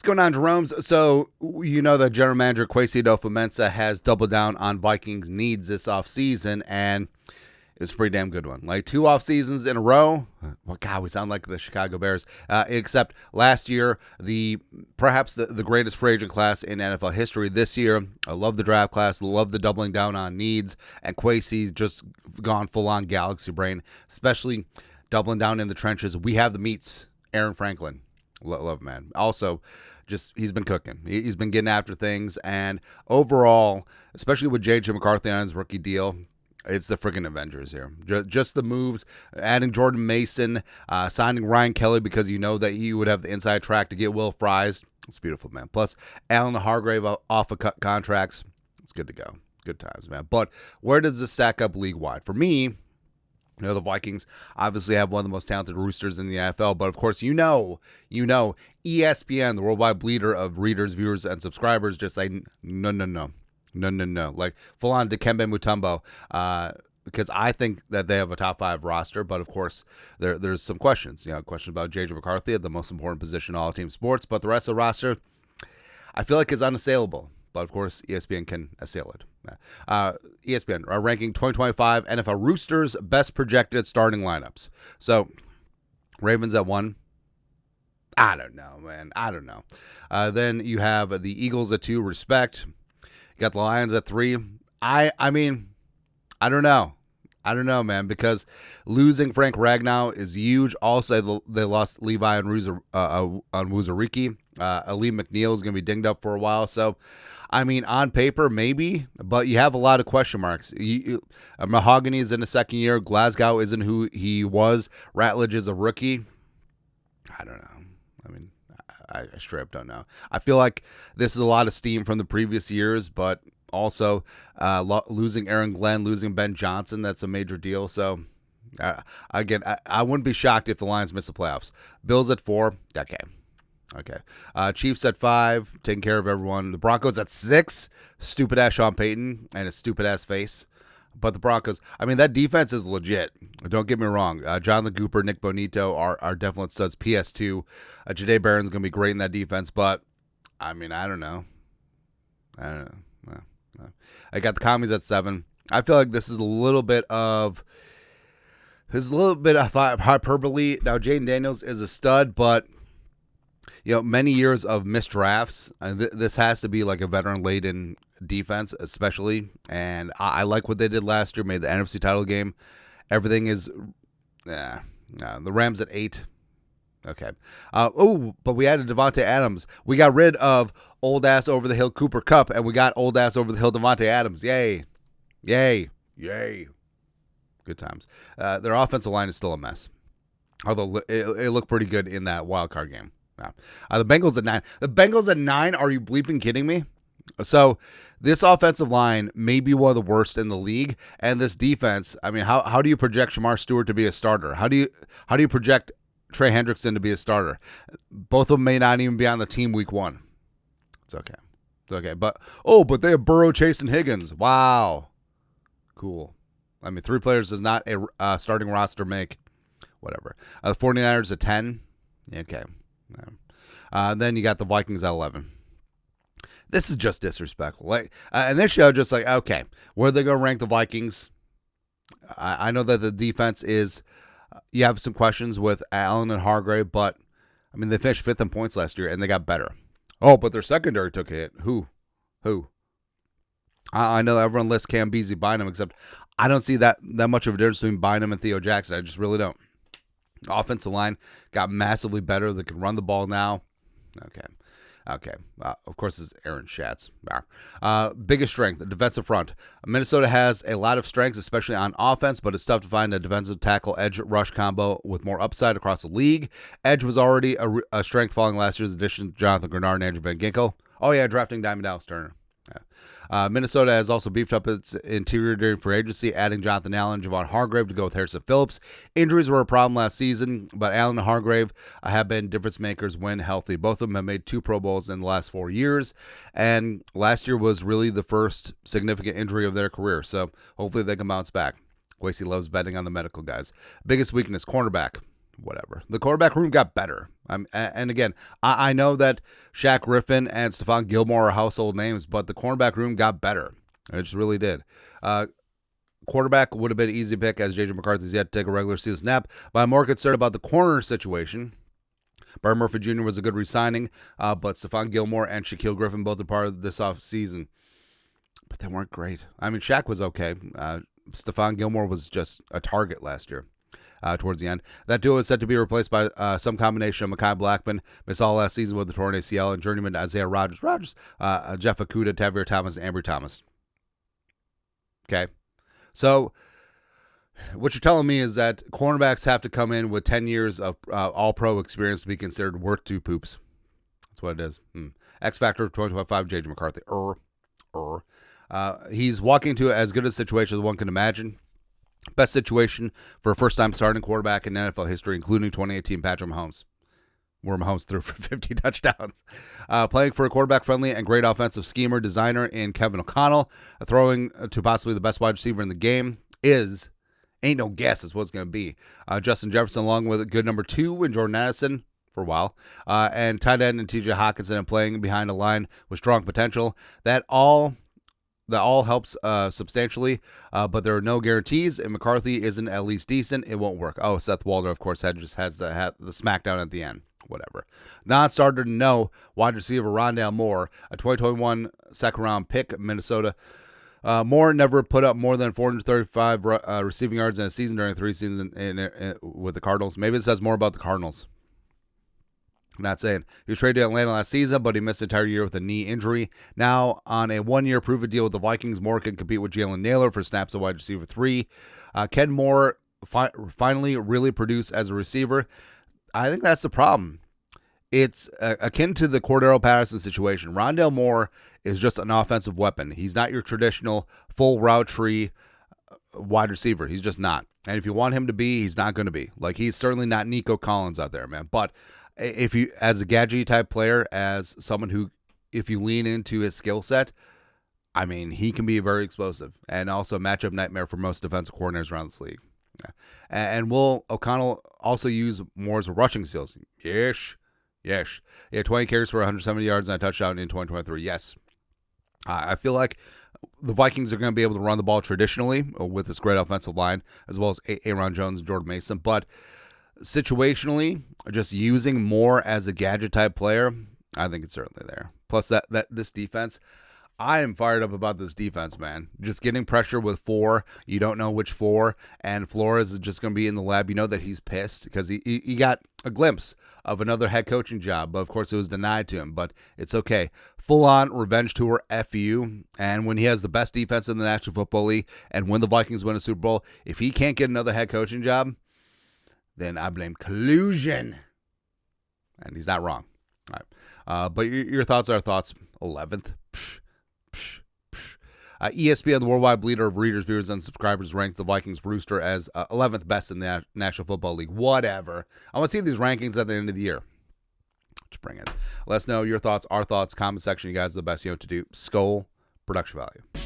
going on, Jeromes? So, you know that general manager Kwesi Adofo-Mensah has doubled down on Vikings needs this offseason, and it's a pretty damn good one. Like 2 off seasons in a row. Well, God, we sound like the Chicago Bears. Except last year, perhaps the greatest free agent class in NFL history. This year, I love the draft class, love the doubling down on needs, and Kwesi's just gone full-on galaxy brain, especially doubling down in the trenches. We have the meats. Aaron Franklin. Love, man. Also, he's been cooking. He's been getting after things. And overall, especially with J.J. McCarthy on his rookie deal, it's the freaking Avengers here. Just the moves, adding Jordan Mason, signing Ryan Kelly because you know that he would have the inside track to get Will Fries. It's beautiful, man. Plus, Allen Hargrave off of cut contracts. It's good to go. Good times, man. But where does this stack up league-wide? For me, the Vikings obviously have one of the most talented roosters in the NFL, but of course, you know, ESPN, the worldwide leader of readers, viewers, and subscribers, just like, no. Like, full-on Dikembe Mutombo, because I think that they have a top 5 roster, but of course, there's some questions. Questions about J.J. McCarthy at the most important position in all team sports, but the rest of the roster, I feel like is unassailable. But, of course, ESPN can assail it. ESPN are ranking 2025 NFL Roosters best projected starting lineups. So, Ravens at 1. I don't know, man. I don't know. Then you have the Eagles at 2. Respect. You got the Lions at 3. I mean, I don't know. I don't know, man, because losing Frank Ragnow is huge. Also, they lost Levi and Wuzariki. Ali McNeil is going to be dinged up for a while. So, I mean, on paper, maybe, but you have a lot of question marks. Mahogany is in the second year. Glasgow isn't who he was. Ratledge is a rookie. I don't know. I mean, I straight up don't know. I feel like this is a lot of steam from the previous years, but also losing Aaron Glenn, losing Ben Johnson, that's a major deal. So, again, I wouldn't be shocked if the Lions miss the playoffs. Bills at 4. Okay. Chiefs at 5, taking care of everyone. The Broncos at 6, stupid-ass Sean Payton and his stupid-ass face. But the Broncos, I mean, that defense is legit. Don't get me wrong. Jonathan Cooper, Nick Bonito are definite studs. PS2. Jahdae Barron's going to be great in that defense. But, I mean, I don't know. No. I got the Commies at 7. I feel like this is a little bit of hyperbole. Now, Jaden Daniels is a stud, but many years of missed drafts. This has to be like a veteran-laden defense, especially. And I like what they did last year, made the NFC title game. Everything is, the Rams at 8. Okay. But we added Devontae Adams. We got rid of old-ass over-the-hill Cooper Kupp, and we got old-ass over-the-hill Devontae Adams. Yay. Good times. Their offensive line is still a mess. Although it looked pretty good in that wild card game. The Bengals at 9. The Bengals at 9? Are you bleeping kidding me? So this offensive line may be one of the worst in the league, and this defense. I mean, how do you project Shamar Stewart to be a starter? How do you project Trey Hendrickson to be a starter? Both of them may not even be on the team week 1. It's okay. But they have Burrow, Chase, and Higgins. Wow, cool. I mean, 3 players does not a starting roster make. Whatever. The 49ers at 10. Okay. Then you got the Vikings at 11. This is just disrespectful. Like initially, I was just like, okay, where are they going to rank the Vikings? I know that the defense is. You have some questions with Allen and Hargrave, but I mean they finished 5th in points last year and they got better. Oh, but their secondary took a hit. Who? I know everyone lists Cam Beasley, Bynum, except I don't see that much of a difference between Bynum and Theo Jackson. I just really don't. Offensive line got massively better. They can run the ball now. Okay. Of course, it's Aaron Schatz. Biggest strength, the defensive front. Minnesota has a lot of strengths, especially on offense, but it's tough to find a defensive tackle edge rush combo with more upside across the league. Edge was already a strength following last year's addition to Jonathan Grenard and Andrew Van Ginkel. Oh, yeah, drafting Diamond Dallas Turner. Minnesota has also beefed up its interior during free agency, adding Jonathan Allen and Javon Hargrave to go with Harrison Phillips. Injuries were a problem last season, but Allen and Hargrave have been difference makers when healthy. Both of them have made 2 Pro Bowls in the last 4 years, and last year was really the first significant injury of their career, so hopefully they can bounce back. Kwesi loves betting on the medical guys. Biggest weakness, cornerback. Whatever. The quarterback room got better. And again, I know that Shaq Griffin and Stephon Gilmore are household names, but the cornerback room got better. It just really did. Quarterback would have been an easy pick, as J.J. McCarthy's yet to take a regular season snap, but I'm more concerned about the corner situation. Byron Murphy Jr. was a good re-signing, but Stephon Gilmore and Shaquille Griffin both are part of this offseason. But they weren't great. I mean, Shaq was okay. Stephon Gilmore was just a target last year towards the end. That duo is set to be replaced by some combination of Mekhi Blackman, missed all last season with the torn ACL, and journeyman Isaiah Rodgers, Jeff Okudah, Tavir Thomas, and Ambry Thomas. Okay. So what you're telling me is that cornerbacks have to come in with 10 years of all-pro experience to be considered worth two poops. That's what it is. X Factor 2025, J.J. McCarthy. He's walking into as good a situation as one can imagine. Best situation for a first-time starting quarterback in NFL history, including 2018 Patrick Mahomes, where Mahomes threw for 50 touchdowns. Playing for a quarterback-friendly and great offensive schemer, designer in Kevin O'Connell, throwing to possibly the best wide receiver in the game ain't no guess is what it's going to be. Justin Jefferson, along with a good number 2 in Jordan Addison for a while, and tight end and TJ Hawkinson, and playing behind a line with strong potential. That all helps substantially, but there are no guarantees. If McCarthy isn't at least decent, it won't work. Oh, Seth Walder, of course, just has the smackdown at the end. Whatever. Non-starter to know, wide receiver Rondale Moore, a 2021 second-round pick, Minnesota. Moore never put up more than 435 receiving yards in a season during 3 seasons with the Cardinals. Maybe it says more about the Cardinals. I'm not saying. He was traded to Atlanta last season, but he missed the entire year with a knee injury. Now, on a 1-year prove-it deal with the Vikings, Moore can compete with Jalen Naylor for snaps at wide receiver 3. Can Moore finally really produce as a receiver? I think that's the problem. It's akin to the Cordero Patterson situation. Rondale Moore is just an offensive weapon. He's not your traditional full route tree wide receiver. He's just not. And if you want him to be, he's not going to be. Like, he's certainly not Nico Collins out there, man. But if you, as a gadget type player, as someone who, if you lean into his skill set, I mean, he can be very explosive and also a matchup nightmare for most defensive coordinators around this league. Yeah. And will O'Connell also use more as a rushing skills? Yes. Yeah, 20 carries for 170 yards and a touchdown in 2023. Yes. I feel like the Vikings are going to be able to run the ball traditionally with this great offensive line, as well as Aaron Jones and Jordan Mason. But situationally, just using Moore as a gadget type player, I think it's certainly there. Plus, that this defense, I am fired up about this defense, man. Just getting pressure with 4. You don't know which 4. And Flores is just going to be in the lab. You know that he's pissed because he got a glimpse of another head coaching job. But, of course, it was denied to him. But it's okay. Full-on revenge tour, FU. And when he has the best defense in the National Football League and when the Vikings win a Super Bowl, if he can't get another head coaching job, then I blame collusion. And he's not wrong. All right. But your thoughts are thoughts. 11th. ESPN, the worldwide leader of readers, viewers, and subscribers, ranks the Vikings rooster as 11th best in the National Football League. Whatever. I want to see these rankings at the end of the year. Let's bring it. Let us know your thoughts, our thoughts, comment section. You guys are the best you know what to do. Skull, production value.